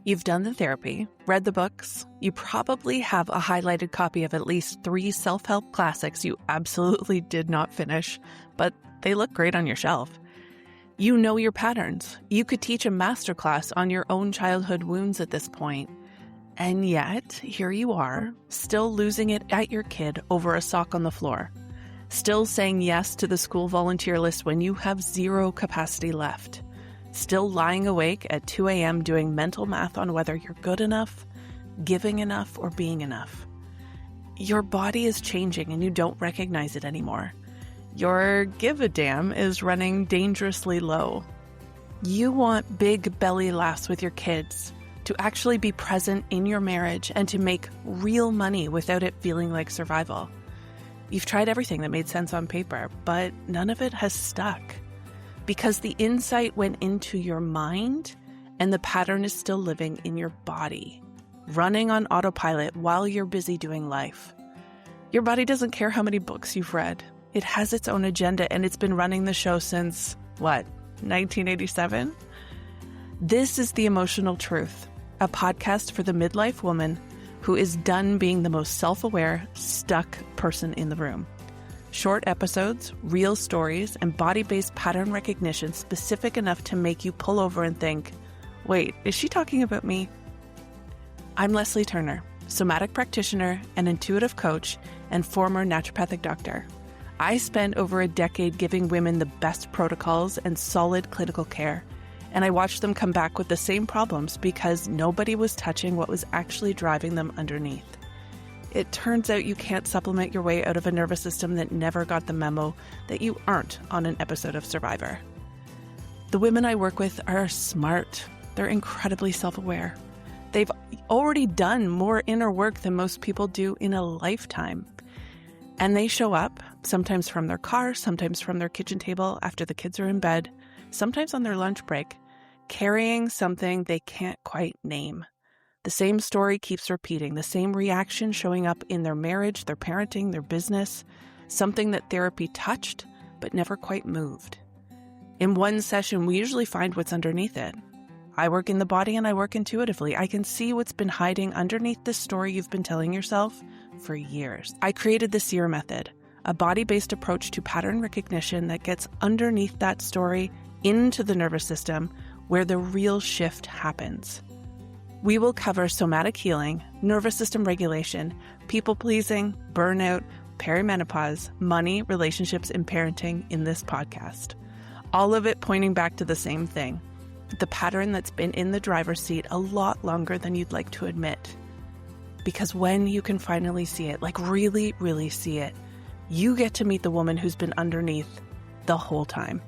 You've done the therapy, read the books. You probably have a highlighted copy of at least 3 self-help classics you absolutely did not finish, but they look great on your shelf. You know your patterns. You could teach a masterclass on your own childhood wounds at this point. And yet, here you are, still losing it at your kid over a sock on the floor. Still saying yes to the school volunteer list when you have 0 capacity left. Still lying awake at 2 a.m. doing mental math on whether you're good enough, giving enough, or being enough. Your body is changing and you don't recognize it anymore. Your give a damn is running dangerously low. You want big belly laughs with your kids, to actually be present in your marriage and to make real money without it feeling like survival. You've tried everything that made sense on paper, but none of it has stuck. Because the insight went into your mind and the pattern is still living in your body, running on autopilot while you're busy doing life. Your body doesn't care how many books you've read. It has its own agenda and it's been running the show since, 1987? This is The Emotional Truth, a podcast for the midlife woman who is done being the most self-aware, stuck person in the room. Short episodes, real stories, and body-based pattern recognition specific enough to make you pull over and think, wait, is she talking about me? I'm Lesley Turner, somatic practitioner and intuitive coach and former naturopathic doctor. I spent over a decade giving women the best protocols and solid clinical care, and I watched them come back with the same problems because nobody was touching what was actually driving them underneath. It turns out you can't supplement your way out of a nervous system that never got the memo that you aren't on an episode of Survivor. The women I work with are smart. They're incredibly self-aware. They've already done more inner work than most people do in a lifetime. And they show up, sometimes from their car, sometimes from their kitchen table after the kids are in bed, sometimes on their lunch break, carrying something they can't quite name. The same story keeps repeating, the same reaction showing up in their marriage, their parenting, their business, something that therapy touched but never quite moved. In one session, we usually find what's underneath it. I work in the body and I work intuitively. I can see what's been hiding underneath this story you've been telling yourself for years. I created the SEER method, a body-based approach to pattern recognition that gets underneath that story into the nervous system where the real shift happens. We will cover somatic healing, nervous system regulation, people-pleasing, burnout, perimenopause, money, relationships, and parenting in this podcast. All of it pointing back to the same thing, the pattern that's been in the driver's seat a lot longer than you'd like to admit. Because when you can finally see it, like really, really see it, you get to meet the woman who's been underneath the whole time.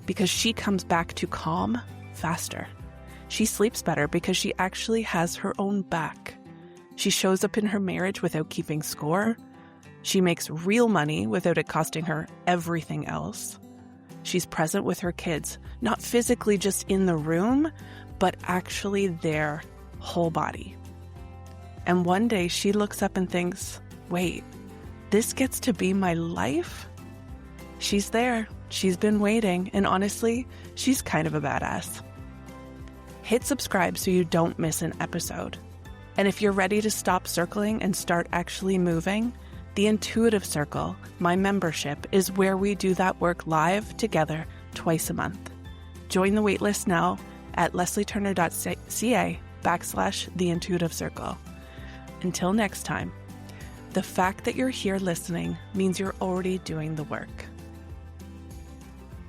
Because she comes back to calm faster. She sleeps better because she actually has her own back. She shows up in her marriage without keeping score. She makes real money without it costing her everything else. She's present with her kids, not physically just in the room, but actually their whole body. And one day she looks up and thinks, wait, this gets to be my life? She's there. She's been waiting. And honestly, she's kind of a badass. Hit subscribe so you don't miss an episode. And if you're ready to stop circling and start actually moving, the Intuitive Circle, my membership, is where we do that work live together twice a month. Join the waitlist now at lesleyturner.ca/The Intuitive Circle. Until next time, the fact that you're here listening means you're already doing the work.